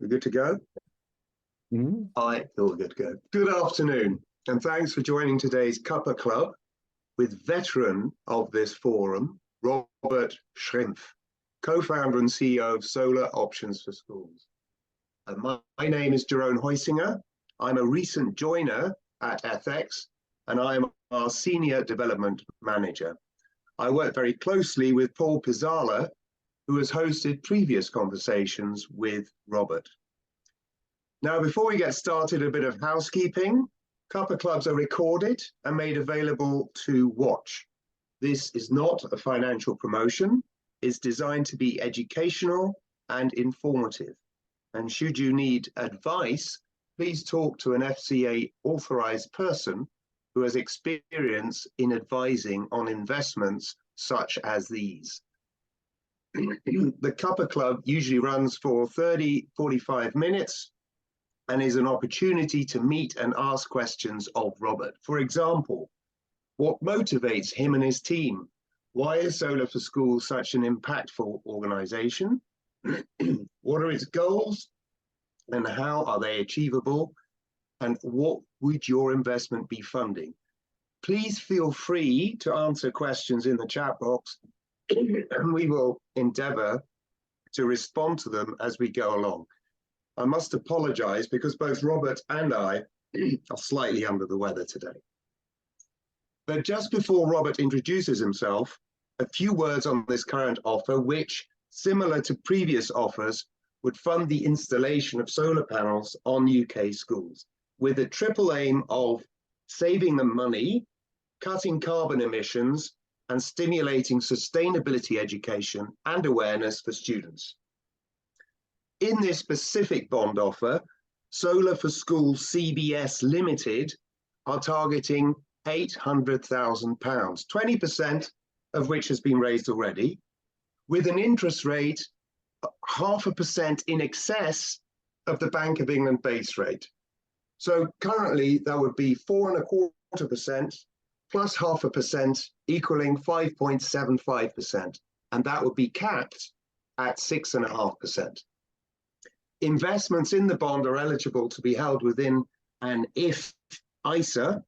we're good to go? All good to go. Good afternoon, and thanks for joining today's Cuppa Club with veteran of this forum, Robert Schrimpf, co-founder and CEO of Solar Options for Schools. My name is Jerome Heusinger. I'm a recent joiner at Ethex, and I'm our Senior Development Manager. I work very closely with Paul Pizzala, who has hosted previous conversations with Robert. Now, before we get started, a bit of housekeeping. Cuppa Clubs are recorded and made available to watch. This is not a financial promotion. It's designed to be educational and informative. And should you need advice, please talk to an FCA authorized person who has experience in advising on investments such as these. The Cuppa Club usually runs for 30-45 minutes and is an opportunity to meet and ask questions of Robert. For example, what motivates him and his team? Why is Solar for Schools such an impactful organization? What are its goals and how are they achievable? And what would your investment be funding? Please feel free to answer questions in the chat box, and we will endeavor to respond to them as we go along. I must apologize because both Robert and I are slightly under the weather today. But just before Robert introduces himself, a few words on this current offer, which, similar to previous offers, would fund the installation of solar panels on UK schools, with a triple aim of saving them money, cutting carbon emissions, and stimulating sustainability education and awareness for students. In this specific bond offer, Solar for Schools CBS Limited are targeting £800,000, 20% of which has been raised already, with an interest rate 0.5% in excess of the Bank of England base rate. So currently that would be 4.25% plus 0.5%, equaling 5.75%, and that would be capped at 6.5%. Investments in the bond are eligible to be held within an IFISA,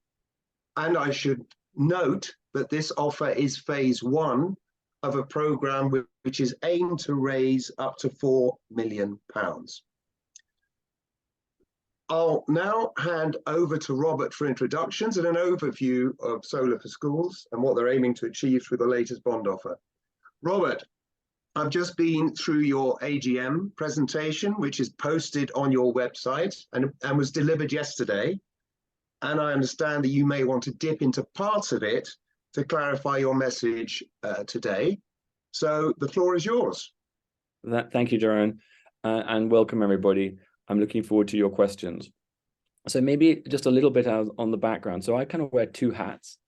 and I should note that this offer is phase one of a program which is aimed to raise up to £4 million. I'll now hand over to Robert for introductions and an overview of Solar for Schools and what they're aiming to achieve through the latest bond offer. Robert, I've just been through your AGM presentation, which is posted on your website and was delivered yesterday. And I understand that you may want to dip into parts of it to clarify your message today. So the floor is yours. Thank you, Jerome, and welcome everybody. I'm looking forward to your questions. So maybe just a little bit on the background. So I kind of wear two hats.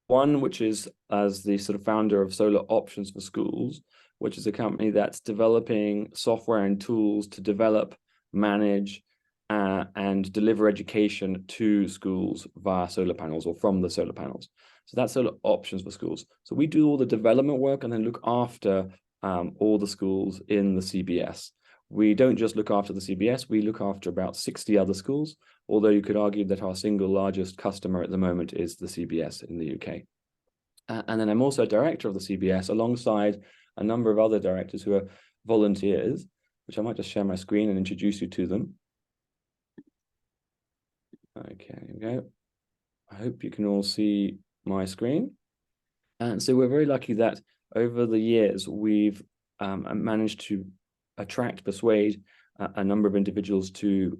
One, which is as the sort of founder of Solar Options for Schools, which is a company that's developing software and tools to develop, manage, and deliver education to schools via solar panels or from the solar panels. So that's Solar Options for Schools. So we do all the development work and then look after all the schools in the CBS. We don't just look after the CBS, we look after about 60 other schools, although you could argue that our single largest customer at the moment is the CBS in the UK. And then I'm also a director of the CBS alongside a number of other directors who are volunteers, which I might just share my screen and introduce you to them. Okay, here we go. I hope you can all see my screen. And so we're very lucky that over the years, we've managed to persuade a number of individuals to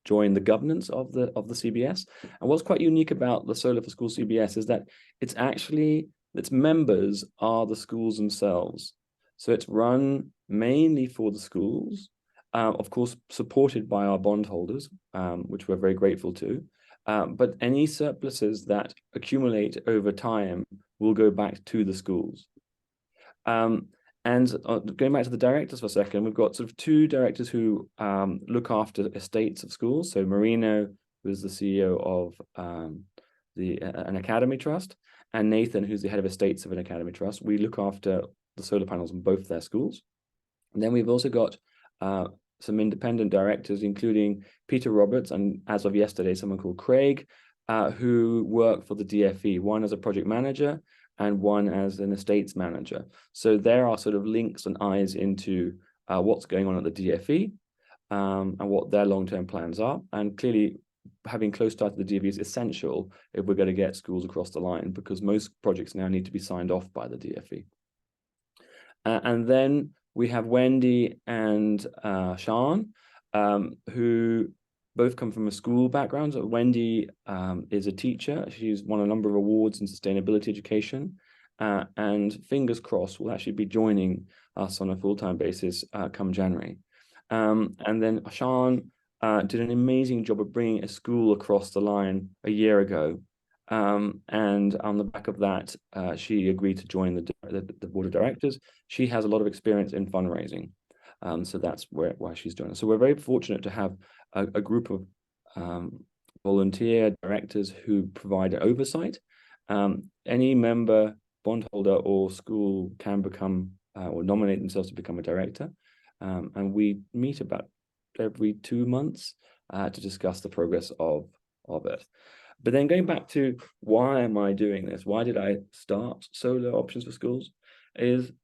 join the governance of the CBS. And what's quite unique about the Solar for Schools CBS is that its members are the schools themselves. So it's run mainly for the schools, of course, supported by our bondholders, which we're very grateful to. But any surpluses that accumulate over time will go back to the schools. And going back to the directors for a second, we've got sort of two directors who look after estates of schools. So Marino, who is the CEO of an academy trust, and Nathan, who's the head of estates of an academy trust. We look after the solar panels on both their schools. And then we've also got some independent directors, including Peter Roberts, and as of yesterday, someone called Craig, who work for the DFE, one as a project manager and one as an estates manager. So there are sort of links and eyes into what's going on at the DFE and what their long-term plans are. And clearly, having close ties to the DFE is essential if we're going to get schools across the line, because most projects now need to be signed off by the DFE. And then we have Wendy and Sean, who both come from a school background. So Wendy is a teacher. She's won a number of awards in sustainability education, and fingers crossed will actually be joining us on a full-time basis come January. And then Sean did an amazing job of bringing a school across the line a year ago. And on the back of that, she agreed to join the board of directors. She has a lot of experience in fundraising. So that's why she's doing it. So we're very fortunate to have a group of volunteer directors who provide oversight. Any member, bondholder, or school can become or nominate themselves to become a director. And we meet about every 2 months to discuss the progress of it. But then going back to why am I doing this? Why did I start solar options for schools? And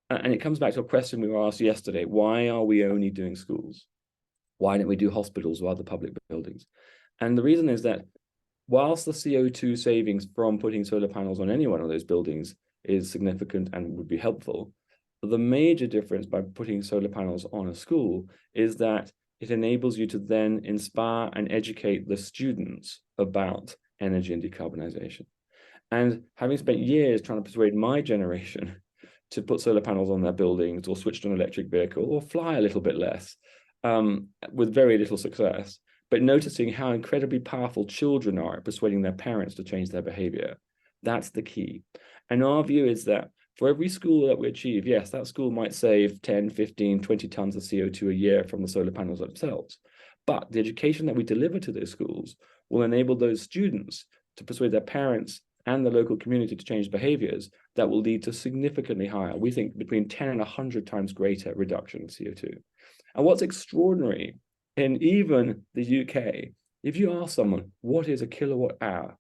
it comes back to a question we were asked yesterday: why are we only doing schools? Why don't we do hospitals or other public buildings? And the reason is that whilst the CO2 savings from putting solar panels on any one of those buildings is significant and would be helpful, the major difference by putting solar panels on a school is that it enables you to then inspire and educate the students about energy and decarbonization. And having spent years trying to persuade my generation to put solar panels on their buildings or switch to an electric vehicle or fly a little bit less, with very little success, but noticing how incredibly powerful children are at persuading their parents to change their behavior, that's the key. And our view is that for every school that we achieve, yes, that school might save 10, 15, 20 tons of CO2 a year from the solar panels themselves. But the education that we deliver to those schools will enable those students to persuade their parents and the local community to change behaviors that will lead to significantly higher, we think between 10 and 100 times greater reduction of CO2. And what's extraordinary in even the UK, if you ask someone, what is a kilowatt hour,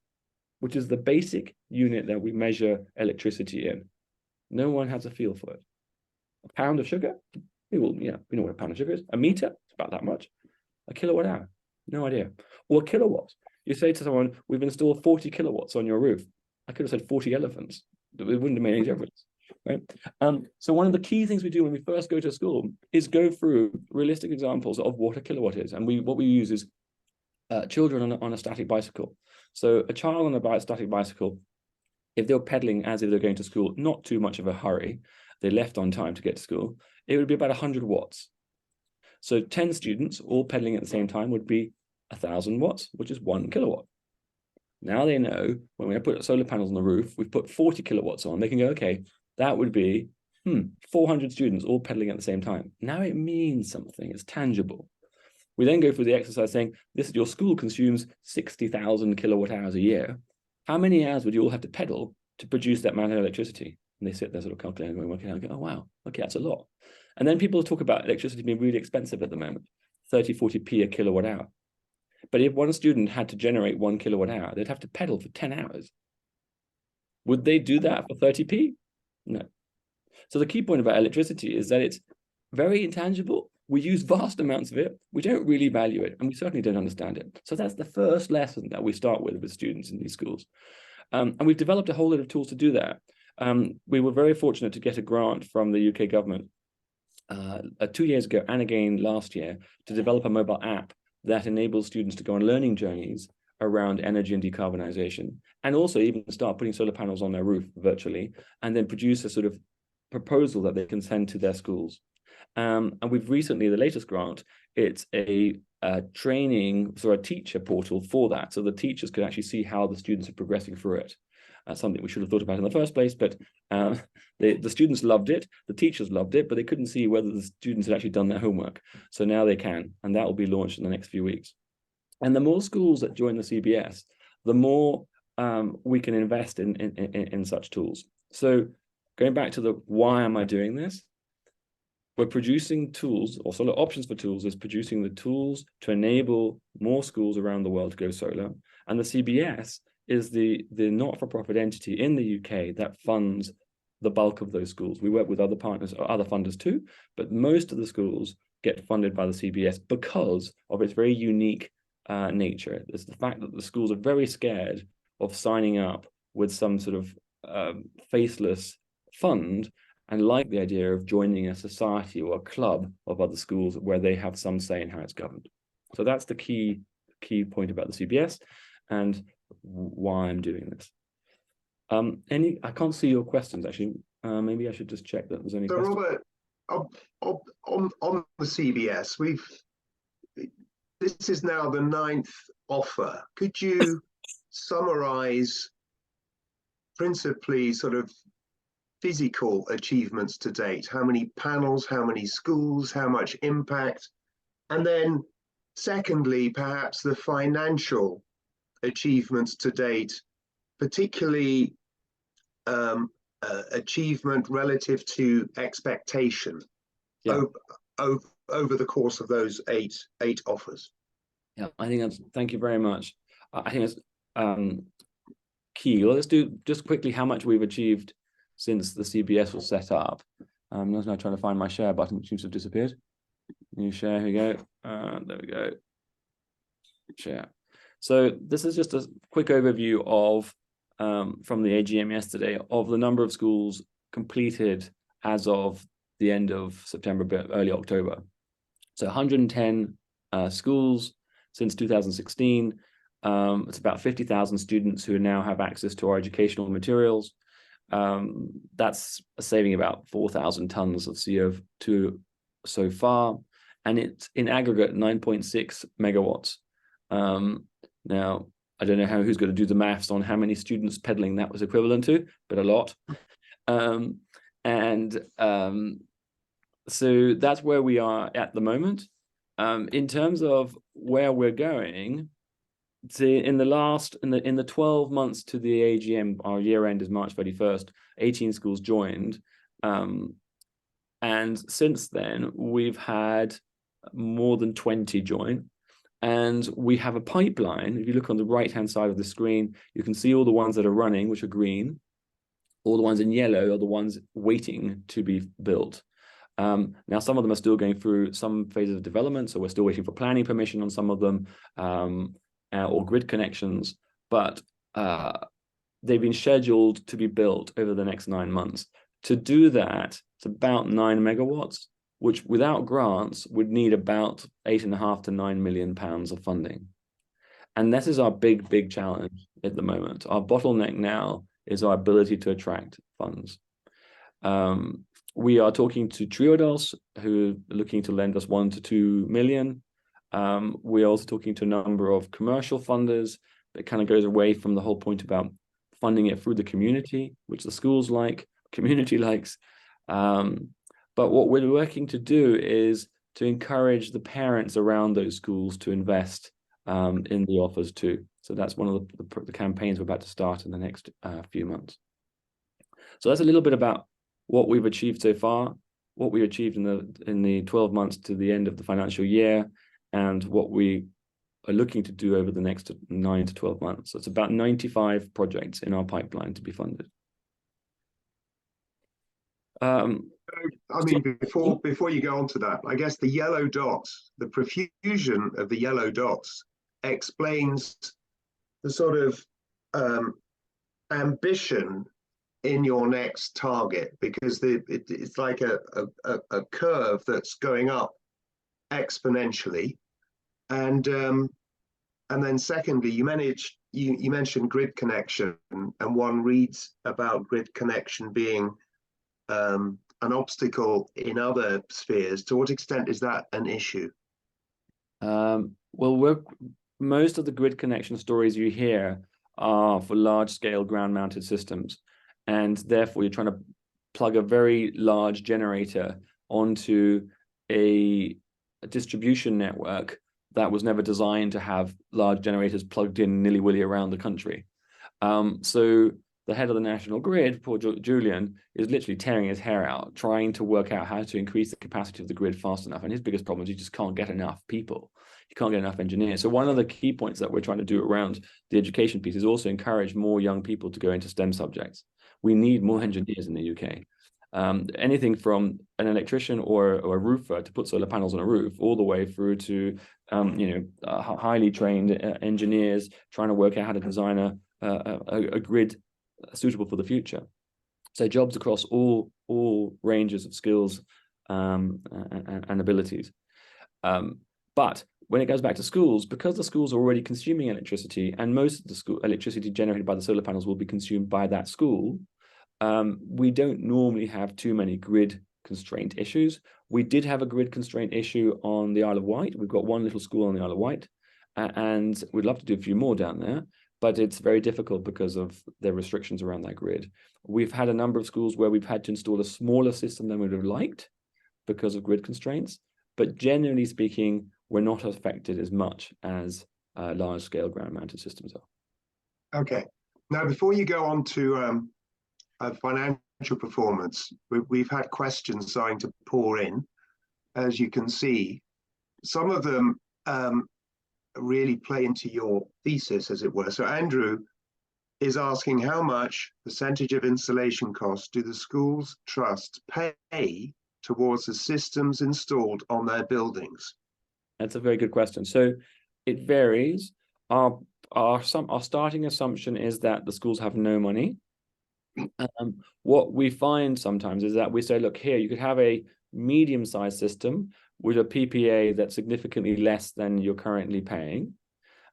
which is the basic unit that we measure electricity in, no one has a feel for it. A pound of sugar? We know what a pound of sugar is. A meter? It's about that much. A kilowatt hour? No idea. Or a kilowatt. You say to someone, we've installed 40 kilowatts on your roof. I could have said 40 elephants. It wouldn't have made any difference, right? So one of the key things we do when we first go to school is go through realistic examples of what a kilowatt is. And what we use is children on a static bicycle. So a child on a static bicycle, if they were pedaling as if they're going to school, not too much of a hurry, they left on time to get to school, it would be about 100 watts. So 10 students all pedaling at the same time would be 1,000 watts, which is 1 kilowatt. Now they know when we put solar panels on the roof, we've put 40 kilowatts on, they can go, okay, that would be 400 students all pedaling at the same time. Now it means something, it's tangible. We then go through the exercise saying, your school consumes 60,000 kilowatt hours a year. How many hours would you all have to pedal to produce that amount of electricity? And they sit there sort of calculating and working out and go, oh, wow, okay, that's a lot. And then people talk about electricity being really expensive at the moment, 30, 40p a kilowatt hour. But if one student had to generate 1 kilowatt hour, they'd have to pedal for 10 hours. Would they do that for 30p? No. So the key point about electricity is that it's very intangible. We use vast amounts of it. We don't really value it, and we certainly don't understand it. So that's the first lesson that we start with students in these schools. And we've developed a whole lot of tools to do that. We were very fortunate to get a grant from the UK government 2 years ago and again last year to develop a mobile app that enables students to go on learning journeys around energy and decarbonization, and also even start putting solar panels on their roof virtually, and then produce a sort of proposal that they can send to their schools. And we've recently, the latest grant, it's a training, so a teacher portal for that. So the teachers could actually see how the students are progressing through it. Something we should have thought about in the first place, but the students loved it, the teachers loved it, but they couldn't see whether the students had actually done their homework. So now they can, and that will be launched in the next few weeks. And the more schools that join the CBS, the more we can invest in such tools. So going back to the why am I doing this? we're producing tools, or solar options for tools is producing the tools to enable more schools around the world to go solar. And the CBS is the not-for-profit entity in the UK that funds the bulk of those schools. We work with other partners or other funders too, but most of the schools get funded by the CBS because of its very unique nature. It's the fact that the schools are very scared of signing up with some sort of faceless fund, and like the idea of joining a society or a club of other schools where they have some say in how it's governed. So that's the key point about the CBS and why I'm doing this. I can't see your questions actually. Maybe I should just check that there's any questions. Robert, on the CBS, this is now the 9th offer. Could you summarize principally sort of physical achievements to date? How many panels, how many schools, how much impact? And then secondly, perhaps the financial achievements to date, particularly achievement relative to expectation over the course of those eight offers. Yeah, I think that's, thank you very much. I think it's key. Well, let's do just quickly how much we've achieved since the CBS was set up. I'm just now trying to find my share button, which seems to have disappeared. New share, here we go. There we go. Share. So this is just a quick overview of, from the AGM yesterday, of the number of schools completed as of the end of September, early October. So 110 schools since 2016. It's about 50,000 students who now have access to our educational materials. That's saving about 4,000 tons of CO2 so far, and it's in aggregate 9.6 megawatts. Now, I don't know who's going to do the maths on how many students pedaling that was equivalent to, but a lot. So that's where we are at the moment. In terms of where we're going, in the 12 months to the AGM, our year end is March 31st, 18 schools joined. And since then, we've had more than 20 join. And we have a pipeline. If you look on the right-hand side of the screen, you can see all the ones that are running, which are green. All the ones in yellow are the ones waiting to be built. Now, some of them are still going through some phases of development, so we're still waiting for planning permission on some of them, or grid connections, but they've been scheduled to be built over the next 9 months. To do that, it's about 9 megawatts, which without grants would need about £8.5 to £9 million of funding. And this is our big challenge at the moment. Our bottleneck now is our ability to attract funds. We are talking to Triodos, who are looking to lend us 1 to 2 million. We're also talking to a number of commercial funders. That kind of goes away from the whole point about funding it through the community, which the schools like, community likes. But what we're working to do is to encourage the parents around those schools to invest in the offers too. So that's one of the campaigns we're about to start in the next few months. So that's a little bit about what we've achieved so far, what we achieved in the 12 months to the end of the financial year, and what we are looking to do over the next 9 to 12 months. So it's about 95 projects in our pipeline to be funded. I mean, before you go on to that, I guess the yellow dots, the profusion of the yellow dots explains the sort of ambition in your next target, because it's like a curve that's going up exponentially. And then secondly, you mentioned grid connection, and one reads about grid connection being an obstacle in other spheres. To what extent is that an issue? Well, most of the grid connection stories you hear are for large-scale ground-mounted systems, and therefore you're trying to plug a very large generator onto a distribution network that was never designed to have large generators plugged in nilly-willy around the country. So the head of the national grid, poor Julian, is literally tearing his hair out, trying to work out how to increase the capacity of the grid fast enough. And his biggest problem is he just can't get enough people. He can't get enough engineers. So one of the key points that we're trying to do around the education piece is also encourage more young people to go into STEM subjects. We need more engineers in the UK. Anything from an electrician or a roofer to put solar panels on a roof, all the way through to highly trained engineers trying to work out how to design a grid suitable for the future. So jobs across all ranges of skills and abilities. But when it goes back to schools, because the schools are already consuming electricity, and most of the school electricity generated by the solar panels will be consumed by that school, we don't normally have too many grid constraint issues. We did have a grid constraint issue on the Isle of Wight. We've got one little school on the Isle of Wight, and we'd love to do a few more down there, but it's very difficult because of the restrictions around that grid. We've had a number of schools where we've had to install a smaller system than we would have liked because of grid constraints, but generally speaking, we're not affected as much as large-scale ground-mounted systems are. Okay. Now, before you go on to financial performance, we've had questions starting to pour in. As you can see, some of them really play into your thesis, as it were. So Andrew is asking, how much percentage of installation costs do the schools trusts pay towards the systems installed on their buildings? That's a very good question. So it varies. Our starting assumption is that the schools have no money. What we find sometimes is that we say, look, here, you could have a medium-sized system with a PPA that's significantly less than you're currently paying.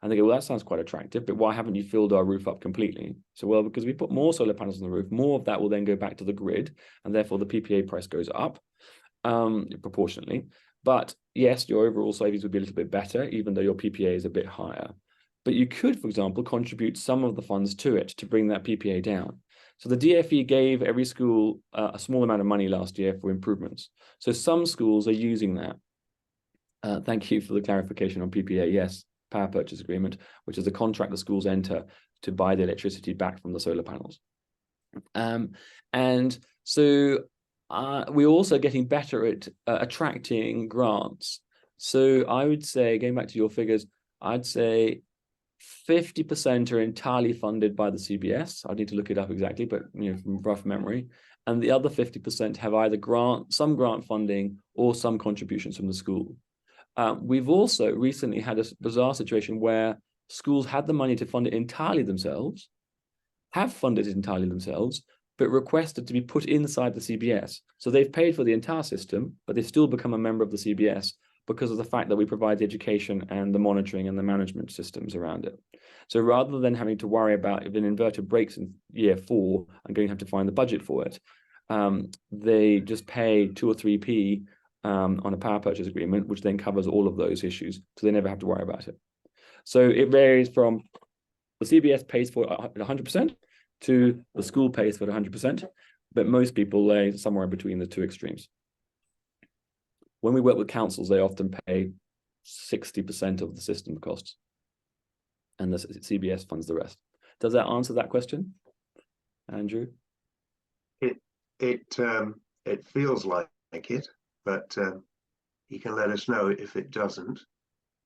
And they go, well, that sounds quite attractive, but why haven't you filled our roof up completely? So, well, because we put more solar panels on the roof, more of that will then go back to the grid, and therefore the PPA price goes up proportionately. But yes, your overall savings would be a little bit better, even though your PPA is a bit higher. But you could, for example, contribute some of the funds to it to bring that PPA down. So the DFE gave every school a small amount of money last year for improvements. So some schools are using that. Thank you for the clarification on PPA. Yes, power purchase agreement, which is a contract the schools enter to buy the electricity back from the solar panels. And so we're also getting better at attracting grants. So I would say, going back to your figures, I'd say 50% are entirely funded by the CBS. I need to look it up exactly, but from rough memory. And the other 50% have either some grant funding or some contributions from the school. We've also recently had a bizarre situation where schools had the money to fund it entirely themselves, have funded it entirely themselves, but requested to be put inside the CBS. So they've paid for the entire system, but they've still become a member of the CBS because of the fact that we provide the education and the monitoring and the management systems around it. So rather than having to worry about if an inverter breaks in year 4 and going to have to find the budget for it, they just pay 2 or 3p on a power purchase agreement, which then covers all of those issues. So they never have to worry about it. So it varies from the CBS pays for it 100% to the school pays for it 100%, but most people lay somewhere between the two extremes. When we work with councils, they often pay 60% of the system costs, and the CBS funds the rest. Does that answer that question, Andrew? It feels like it, but you can let us know if it doesn't.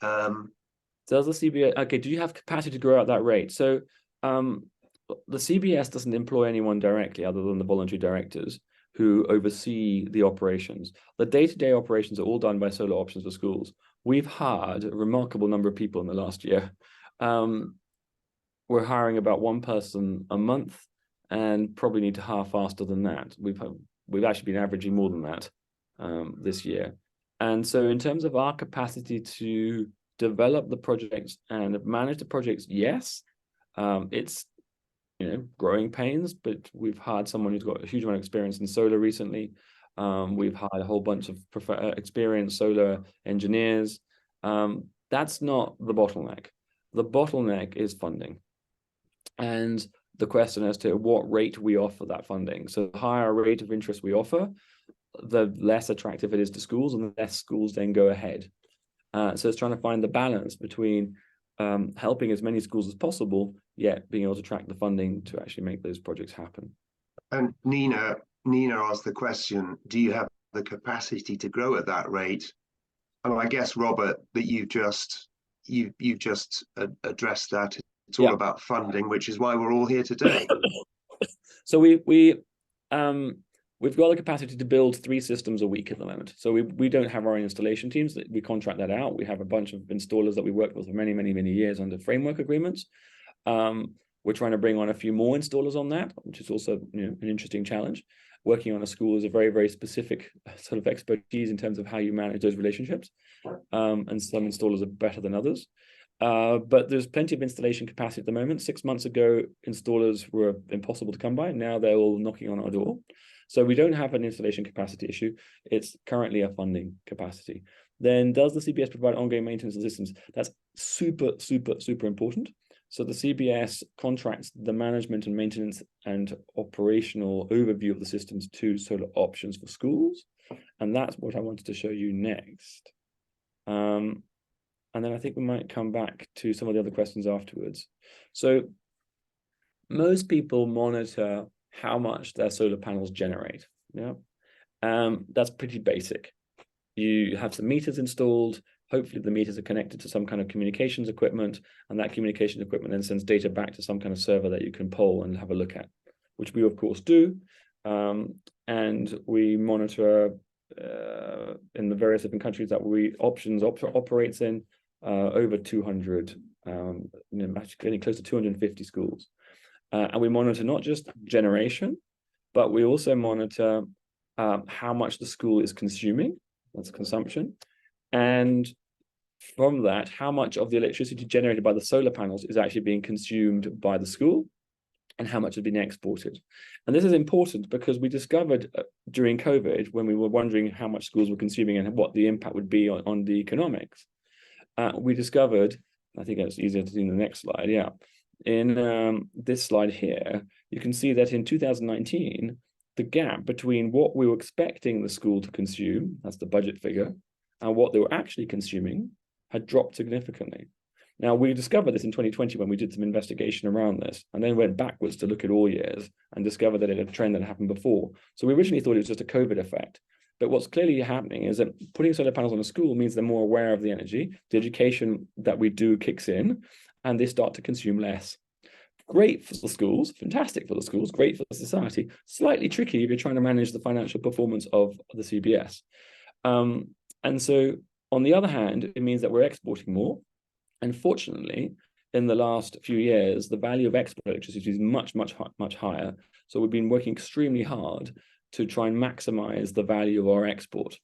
Does the CBS, okay, do you have capacity to grow at that rate? So the CBS doesn't employ anyone directly other than the voluntary directors who oversee the operations. The day-to-day operations are all done by Solar Options for Schools. We've hired a remarkable number of people in the last year. We're hiring about 1 person a month and probably need to hire faster than that. We've actually been averaging more than that this year. And so in terms of our capacity to develop the projects and manage the projects, yes, it's growing pains, but we've hired someone who's got a huge amount of experience in solar recently. We've hired a whole bunch of experienced solar engineers. That's not the bottleneck. The bottleneck is funding. And the question as to what rate we offer that funding. So the higher rate of interest we offer, the less attractive it is to schools, and the less schools then go ahead. So it's trying to find the balance between helping as many schools as possible, yet being able to track the funding to actually make those projects happen. And Nina asked the question, do you have the capacity to grow at that rate? And I guess, Robert, that you've just addressed that. It's all about funding, which is why we're all here today. So we've got the capacity to build 3 systems a week at the moment. So we don't have our own installation teams. We contract that out. We have a bunch of installers that we worked with for many, many, many years under framework agreements. We're trying to bring on a few more installers on that, which is also an interesting challenge. Working on a school is a very, very specific sort of expertise in terms of how you manage those relationships. And some installers are better than others. But there's plenty of installation capacity at the moment. 6 months ago, installers were impossible to come by. Now they're all knocking on our door. So we don't have an installation capacity issue. It's currently a funding capacity. Then does the CBS provide ongoing maintenance of systems? That's super, super, super important. So the CBS contracts the management and maintenance and operational overview of the systems to solar options for schools. And that's what I wanted to show you next. And then I think we might come back to some of the other questions afterwards. So most people monitor how much their solar panels generate. Yeah, that's pretty basic. You have some meters installed. Hopefully the meters are connected to some kind of communications equipment, and that communications equipment then sends data back to some kind of server that you can poll and have a look at, which we of course do. And we monitor in the various different countries that operates in, over 200, actually getting close to 250 schools. And we monitor not just generation, but we also monitor how much the school is consuming, that's consumption. And from that, how much of the electricity generated by the solar panels is actually being consumed by the school and how much has been exported. And this is important because we discovered during COVID, when we were wondering how much schools were consuming and what the impact would be on the economics, we discovered, I think it's easier to see in the next slide, yeah. In this slide here, you can see that in 2019, the gap between what we were expecting the school to consume, that's the budget figure, and what they were actually consuming had dropped significantly. Now, we discovered this in 2020 when we did some investigation around this, and then went backwards to look at all years and discovered that it had a trend that happened before. So we originally thought it was just a COVID effect. But what's clearly happening is that putting solar panels on a school means they're more aware of the energy, the education that we do kicks in, and they start to consume less. Great for the schools, fantastic for the schools, great for the society, slightly tricky if you're trying to manage the financial performance of the CBS. And so, on the other hand, it means that we're exporting more. And fortunately, in the last few years, the value of export electricity is much, much, much higher. So we've been working extremely hard to try and maximize the value of our export.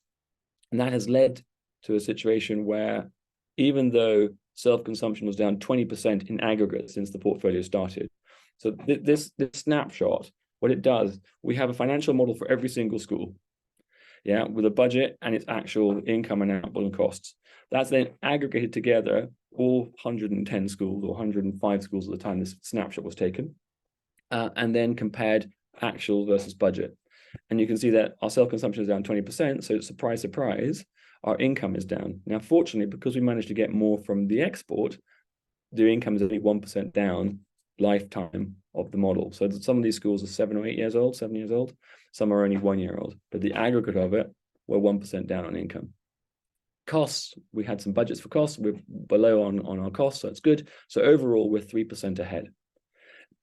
And that has led to a situation where, even though self-consumption was down 20% in aggregate since the portfolio started. So this snapshot, what it does, we have a financial model for every single school, yeah, with a budget and its actual income and output and costs. That's then aggregated together, all 110 schools or 105 schools at the time this snapshot was taken, and then compared actual versus budget. And you can see that our self-consumption is down 20%, so surprise, surprise, our income is down. Now, fortunately, because we managed to get more from the export, the income is only 1% down lifetime of the model. So some of these schools are 7 or 8 years old, 7 years old. Some are only 1 year old. But the aggregate of it, we're 1% down on income. Costs, we had some budgets for costs. We're below on our costs, so it's good. So overall, we're 3% ahead.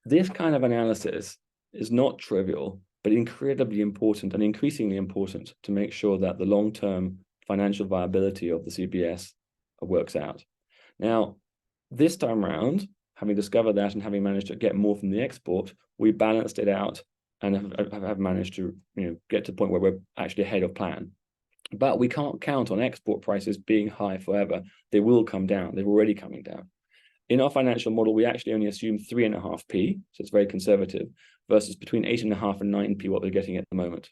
This kind of analysis is not trivial, but incredibly important and increasingly important to make sure that the long-term financial viability of the CBS works out. Now, this time around, having discovered that and having managed to get more from the export, we balanced it out and have managed to get to the point where we're actually ahead of plan. But we can't count on export prices being high forever. They will come down. They're already coming down. In our financial model, we actually only assume 3.5p, so it's very conservative, versus between 8.5 and 9p what we're getting at the moment.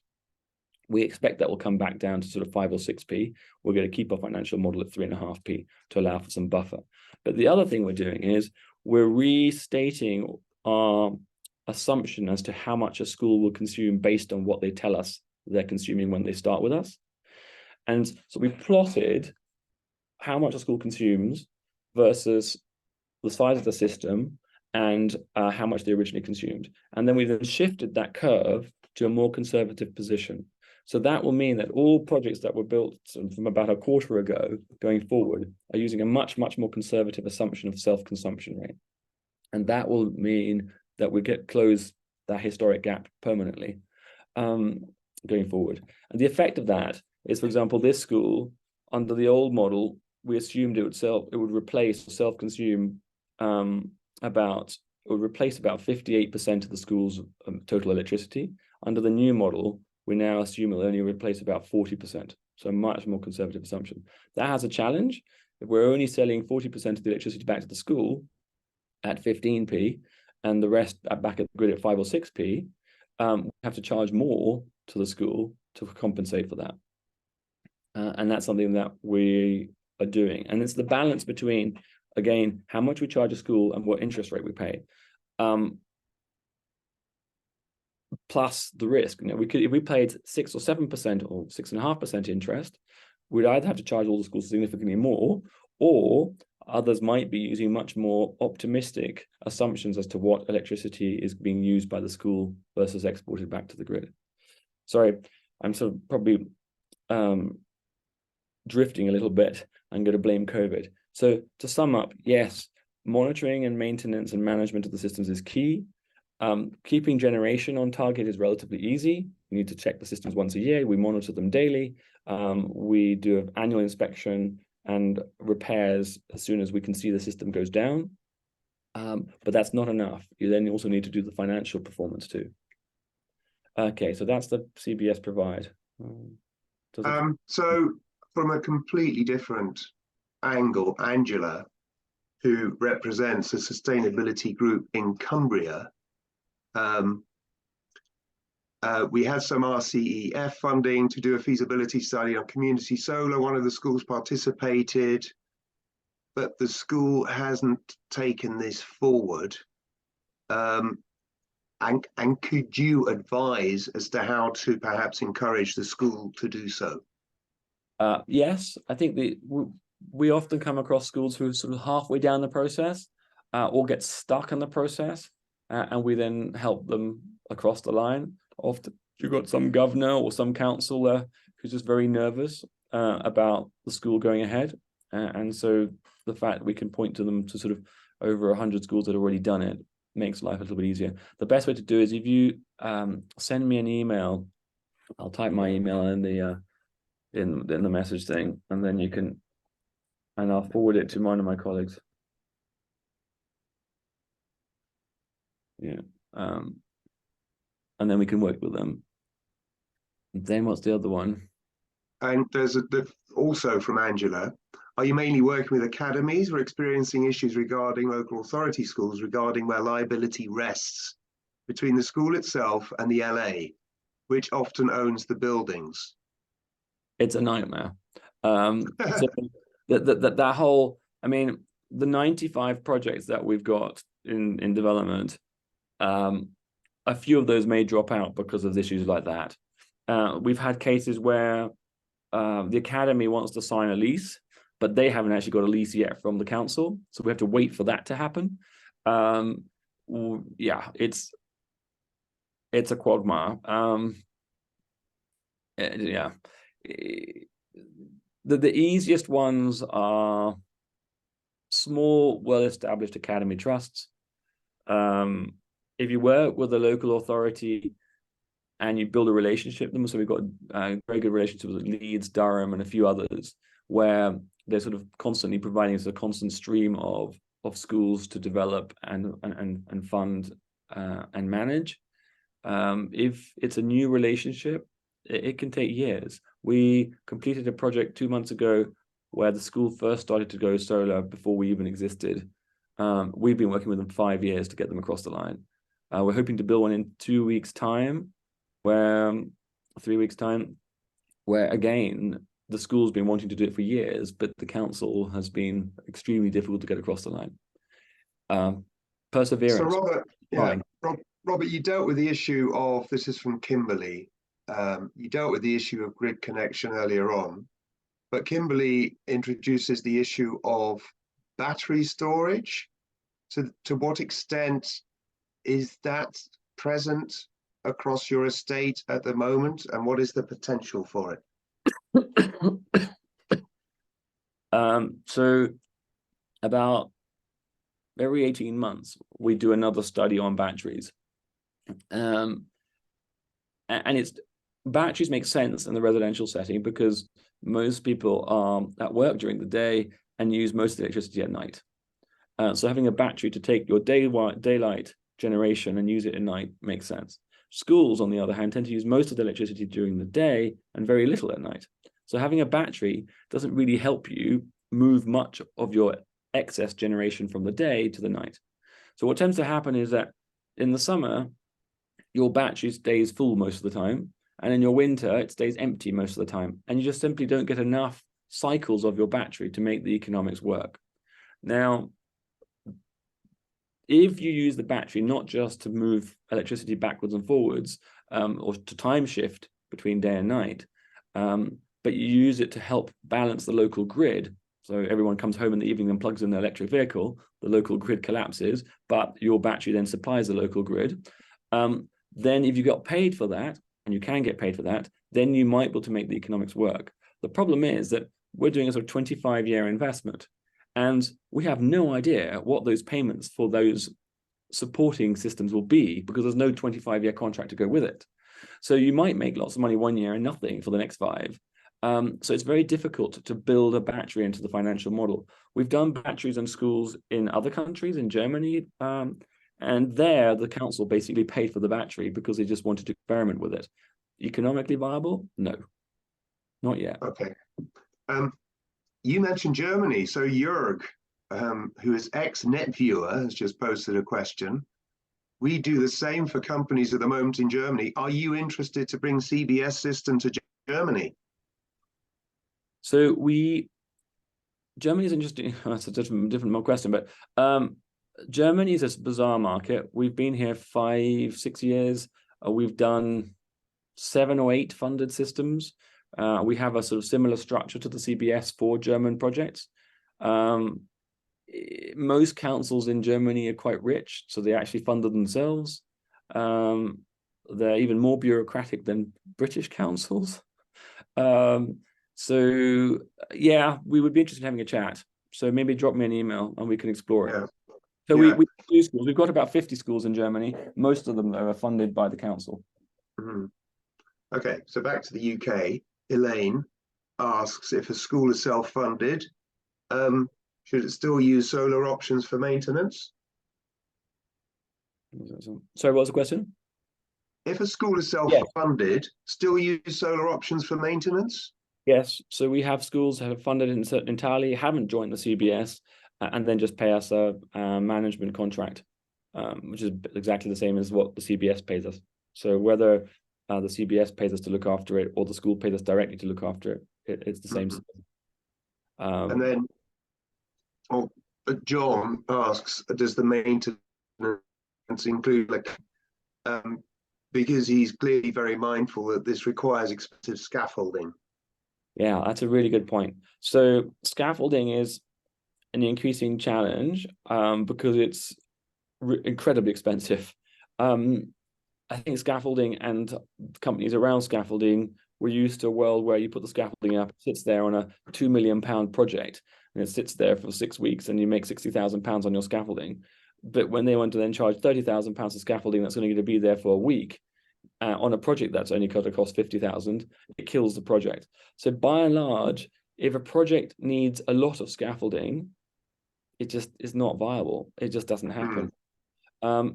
We expect that will come back down to sort of 5 or 6p. We're going to keep our financial model at 3.5p to allow for some buffer. But the other thing we're doing is we're restating our assumption as to how much a school will consume based on what they tell us they're consuming when they start with us. And so we plotted how much a school consumes versus the size of the system, and how much they originally consumed. And then we then shifted that curve to a more conservative position. So that will mean that all projects that were built from about a quarter ago going forward are using a much, much more conservative assumption of self-consumption rate. And that will mean that we close that historic gap permanently going forward. And the effect of that is, for example, this school, under the old model, we assumed it would replace or self-consume about 58% of the school's total electricity. Under the new model, we now assume it'll only replace about 40%. So a much more conservative assumption. That has a challenge. If we're only selling 40% of the electricity back to the school at 15p, and the rest back at the grid at 5 or 6p, we have to charge more to the school to compensate for that. And that's something that we are doing. And it's the balance between, again, how much we charge a school and what interest rate we pay. Plus the risk. You know, if we paid 6 or 7% or 6.5% interest, we'd either have to charge all the schools significantly more, or others might be using much more optimistic assumptions as to what electricity is being used by the school versus exported back to the grid. Sorry, I'm sort of probably drifting a little bit. I'm going to blame COVID. So to sum up, yes, monitoring and maintenance and management of the systems is key. Keeping generation on target is relatively easy. We need to check the systems once a year. We monitor them daily. We do an annual inspection and repairs as soon as we can see the system goes down. But that's not enough. You then also need to do the financial performance too. Okay, so that's the CBS provide. So from a completely different angle, Angela, who represents a sustainability group in Cumbria, we had some RCEF funding to do a feasibility study on community solar. One of the schools participated, but the school hasn't taken this forward. And could you advise as to how to perhaps encourage the school to do so? Yes, I think we often come across schools who are sort of halfway down the process or get stuck in the process, and we then help them across the line. Often you've got some governor or some councillor who's just very nervous about the school going ahead. And so the fact that we can point to them to sort of over 100 schools that have already done it makes life a little bit easier. The best way to do is if you send me an email, I'll type my email in the message thing, and then you can, and I'll forward it to one of my colleagues. Yeah. And then we can work with them. Then what's the other one? And there's also from Angela, are you mainly working with academies or experiencing issues regarding local authority schools regarding where liability rests between the school itself and the LA, which often owns the buildings? It's a nightmare. So that whole, I mean, the 95 projects that we've got in development, a few of those may drop out because of issues like that. We've had cases where the academy wants to sign a lease, but they haven't actually got a lease yet from the council, so we have to wait for that to happen. Yeah, it's a quagmire. Yeah, the easiest ones are small, well-established academy trusts. If you work with a local authority and you build a relationship with them, so we've got very good relationships with Leeds, Durham, and a few others, where they're sort of constantly providing us a constant stream of schools to develop and fund and manage. If it's a new relationship, it can take years. We completed a project 2 months ago where the school first started to go solar before we even existed. We've been working with them 5 years to get them across the line. We're hoping to build one in 2 weeks' time, 3 weeks' time, where again, the school's been wanting to do it for years, but the council has been extremely difficult to get across the line. Perseverance. So Robert, you dealt with the issue of, this is from Kimberly, you dealt with the issue of grid connection earlier on, but Kimberly introduces the issue of battery storage to what extent is that present across your estate at the moment, and what is the potential for it? So about every 18 months, we do another study on batteries. And batteries make sense in the residential setting because most people are at work during the day and use most of the electricity at night. So having a battery to take your daylight generation and use it at night makes sense. Schools, on the other hand, tend to use most of the electricity during the day and very little at night. So having a battery doesn't really help you move much of your excess generation from the day to the night. So what tends to happen is that in the summer, your battery stays full most of the time, and in your winter, it stays empty most of the time. And you just simply don't get enough cycles of your battery to make the economics work. Now, if you use the battery not just to move electricity backwards and forwards or to time shift between day and night, but you use it to help balance the local grid. So everyone comes home in the evening and plugs in their electric vehicle, the local grid collapses, but your battery then supplies the local grid. Then if you got paid for that, and you can get paid for that, then you might be able to make the economics work. The problem is that we're doing a sort of 25-year investment, and we have no idea what those payments for those supporting systems will be because there's no 25-year contract to go with it. So you might make lots of money one year and nothing for the next 5. So it's very difficult to build a battery into the financial model. We've done batteries in schools in other countries, in Germany, and there the council basically paid for the battery because they just wanted to experiment with it. Economically viable? No, not yet. Okay. You mentioned Germany. So Jörg, who is ex-NetViewer, has just posted a question. We do the same for companies at the moment in Germany. Are you interested to bring CBS system to Germany? So Germany is interesting. That's a different question, but Germany is a bizarre market. We've been here 5-6 years. We've done 7 or 8 funded systems. We have a sort of similar structure to the CBS for German projects. Most councils in Germany are quite rich, so they actually funded themselves. They're even more bureaucratic than British councils. So yeah, we would be interested in having a chat. So maybe drop me an email and we can explore it. So we do schools. We've got about 50 schools in Germany. Most of them, though, are funded by the council. Mm-hmm. Okay, so back to the UK. Elaine asks, if a school is self-funded, should it still use solar options for maintenance? Sorry, what was the question? If a school is self-funded, still use solar options for maintenance? Yes. So we have schools that have funded entirely, haven't joined the CBS, and then just pay us a management contract, which is exactly the same as what the CBS pays us. So whether the CBS pays us to look after it or the school pays us directly to look after it, it's the same. And then John asks, does the maintenance include, because he's clearly very mindful that this requires expensive scaffolding. Yeah, that's a really good point. So scaffolding is an increasing challenge because it's incredibly expensive. I think scaffolding and companies around scaffolding were used to a world where you put the scaffolding up, it sits there on a £2 million project, and it sits there for 6 weeks and you make £60,000 on your scaffolding. But when they want to then charge £30,000 of scaffolding that's only going to be there for a week on a project that's only going to cost £50,000, it kills the project. So by and large, if a project needs a lot of scaffolding, it just is not viable. It just doesn't happen.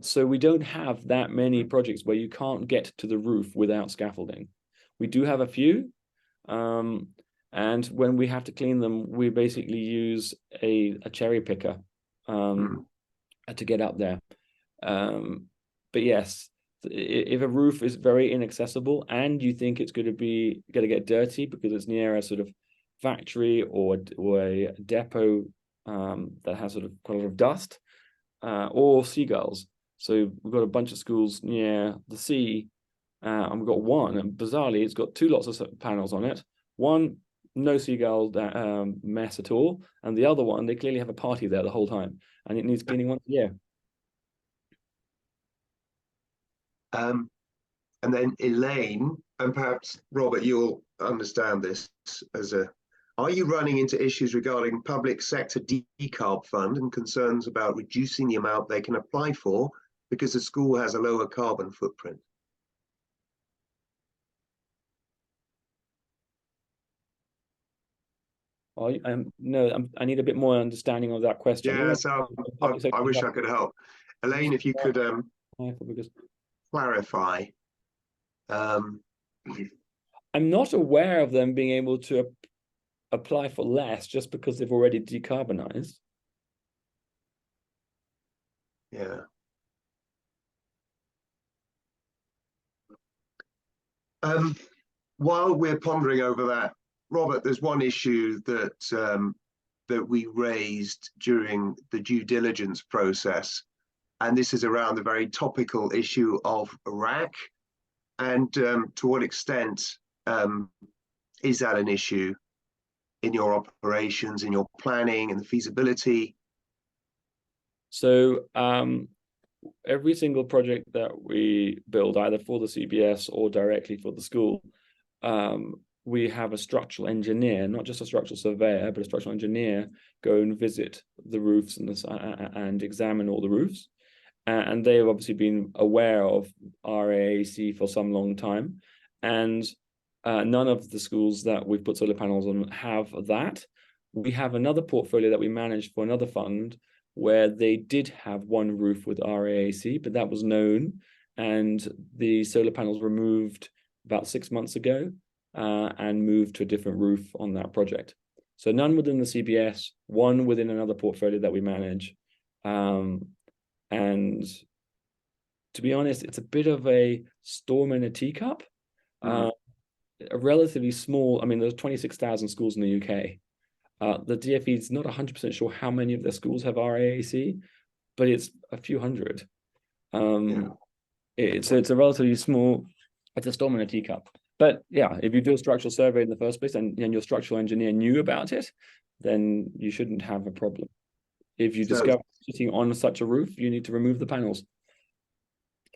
So we don't have that many projects where you can't get to the roof without scaffolding. We do have a few, and when we have to clean them, we basically use a cherry picker to get up there. But yes, if a roof is very inaccessible and you think it's going to get dirty because it's near a sort of factory or a depot that has sort of quite a lot of dust, or seagulls. So we've got a bunch of schools near the sea, and we've got one, and bizarrely, it's got 2 lots of panels on it. One no seagull mess at all, and the other one, they clearly have a party there the whole time, and it needs cleaning once a year. And then Elaine, and perhaps Robert, you'll understand this are you running into issues regarding public sector decarb fund and concerns about reducing the amount they can apply for because the school has a lower carbon footprint? No, I need a bit more understanding of that question. Yeah, so I wish I could help. Elaine, if you could clarify. I'm not aware of them being able to apply for less just because they've already decarbonized. Yeah. While we're pondering over that, Robert, there's one issue that that we raised during the due diligence process, and this is around the very topical issue of RAAC, and to what extent is that an issue in your operations, in your planning and the feasibility? So every single project that we build, either for the CBS or directly for the school, we have a structural engineer, not just a structural surveyor, but a structural engineer go and visit the roofs and examine all the roofs. And they have obviously been aware of RAAC for some long time. And none of the schools that we've put solar panels on have that. We have another portfolio that we manage for another fund where they did have one roof with RAAC, but that was known. And the solar panels were moved about 6 months ago and moved to a different roof on that project. So none within the CBS, one within another portfolio that we manage. And to be honest, it's a bit of a storm in a teacup. A relatively small, I mean, there's 26,000 schools in the UK. The DfE is not 100% sure how many of their schools have RAAC, but it's a few hundred. It's a relatively small, it's a storm in a teacup. But yeah, if you do a structural survey in the first place and your structural engineer knew about it, then you shouldn't have a problem. If you discover sitting on such a roof, you need to remove the panels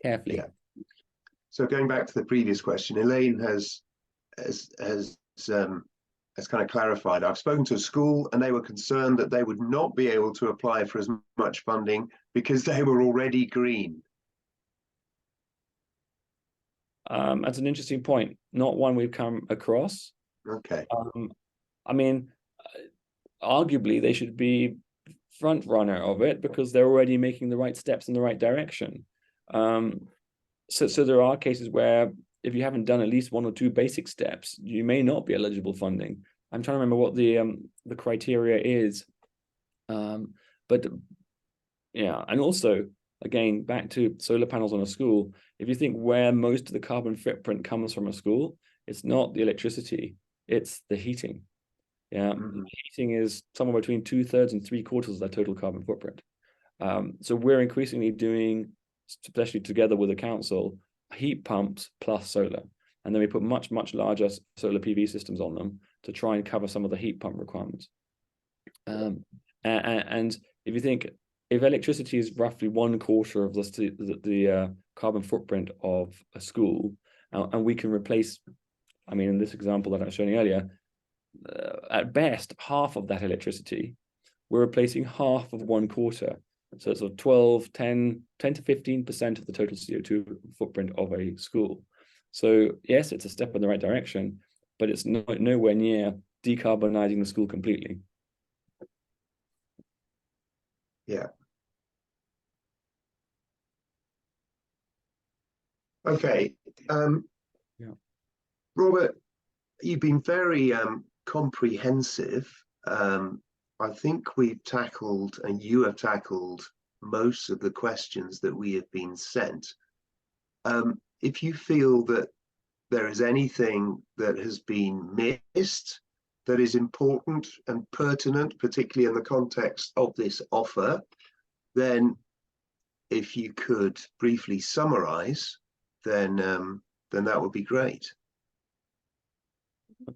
carefully. Yeah. So going back to the previous question, Elaine has kind of clarified. I've spoken to a school and they were concerned that they would not be able to apply for as much funding because they were already green. That's an interesting point. Not one we've come across. Okay. I mean, arguably they should be front runner of it because they're already making the right steps in the right direction. So there are cases where if you haven't done at least one or two basic steps, you may not be eligible funding. I'm trying to remember what the criteria is. But yeah, and also again, back to solar panels on a school, if you think where most of the carbon footprint comes from a school, it's not the electricity, it's the heating. Yeah, heating is somewhere between 2/3 and 3/4 of their total carbon footprint. So we're increasingly doing, especially together with the council, heat pumps plus solar. And then we put much, much larger solar PV systems on them to try and cover some of the heat pump requirements. And if you think, if electricity is roughly 1/4 of the carbon footprint of a school, and we can replace, I mean, in this example that I was showing earlier, at best, half of that electricity, we're replacing half of 1/4. So it's 10 to 15% of the total CO2 footprint of a school. So yes, it's a step in the right direction, but it's nowhere near decarbonizing the school completely. Yeah. Okay. Yeah. Robert, you've been very comprehensive. I think we've tackled, and you have tackled, most of the questions that we have been sent. If you feel that there is anything that has been missed that is important and pertinent, particularly in the context of this offer, then if you could briefly summarize, then that would be great.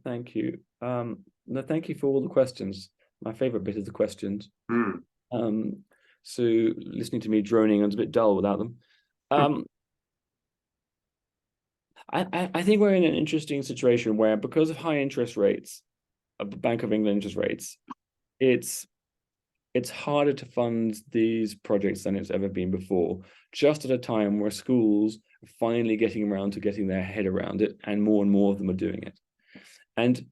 Thank you. No, thank you for all the questions. My favorite bit is the questions. So listening to me droning, it's a bit dull without them. I think we're in an interesting situation where, because of high interest rates, of the Bank of England interest rates, it's harder to fund these projects than it's ever been before, just at a time where schools are finally getting around to getting their head around it, and more of them are doing it. And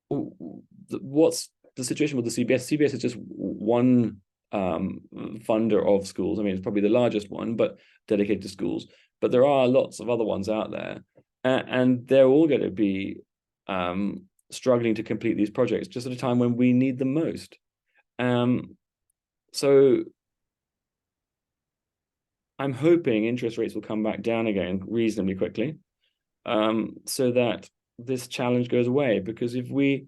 what's the situation with the CBS? CBS is just one funder of schools. I mean, it's probably the largest one, but dedicated to schools. But there are lots of other ones out there, and they're all going to be struggling to complete these projects just at a time when we need them most. So I'm hoping interest rates will come back down again reasonably quickly, so that this challenge goes away. Because if we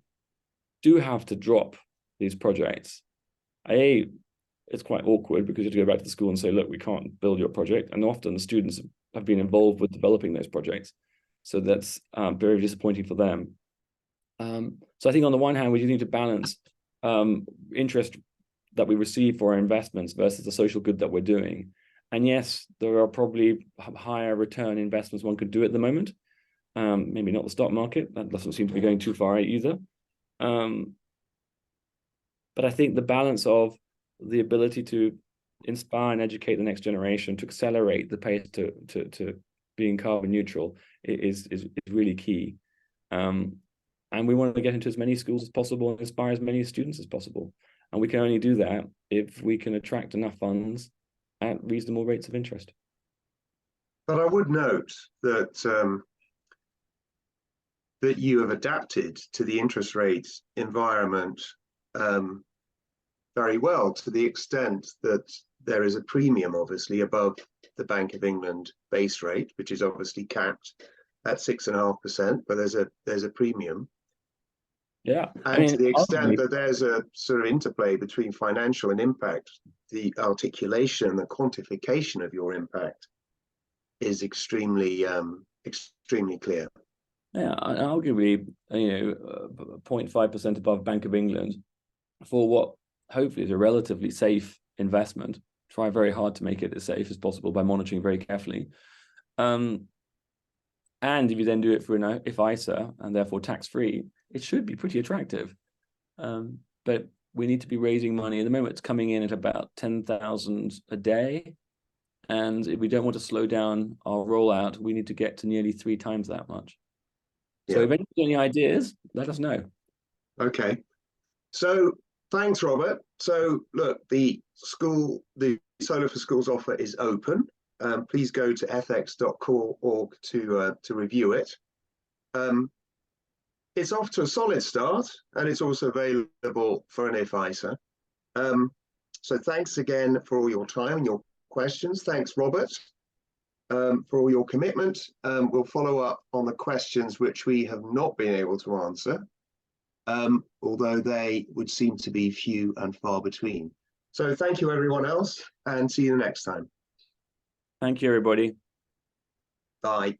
do have to drop these projects, it's quite awkward, because you have to go back to the school and say, look, we can't build your project. And often the students have been involved with developing those projects. So that's very disappointing for them. So I think on the one hand, we do need to balance interest that we receive for our investments versus the social good that we're doing. And yes, there are probably higher return investments one could do at the moment. Maybe not the stock market. That doesn't seem to be going too far either. But I think the balance of the ability to inspire and educate the next generation, to accelerate the pace to being carbon neutral is really key. And we want to get into as many schools as possible and inspire as many students as possible. And we can only do that if we can attract enough funds at reasonable rates of interest. But I would note that that you have adapted to the interest rate environment very well, to the extent that there is a premium, obviously, above the Bank of England base rate, which is obviously capped at 6.5%, but there's a premium. Yeah, and to the extent that there's a sort of interplay between financial and impact, the articulation, the quantification of your impact is extremely clear. Yeah, arguably, 0.5% above Bank of England for what hopefully is a relatively safe investment. Try very hard to make it as safe as possible by monitoring very carefully. And if you then do it for an IFISA and therefore tax-free, it should be pretty attractive. But we need to be raising money. At the moment, it's coming in at about 10,000 a day. And if we don't want to slow down our rollout, we need to get to nearly 3 times that much. Yeah. So if anyone's got any ideas, let us know. Okay. So thanks, Robert. So look, the Solar for Schools offer is open. Please go to ethex.org to review it. It's off to a solid start, and it's also available for an IFISA. So thanks again for all your time and your questions. Thanks, Robert, for all your commitment. We'll follow up on the questions which we have not been able to answer, although they would seem to be few and far between. So thank you, everyone else, and see you next time. Thank you, everybody. Bye.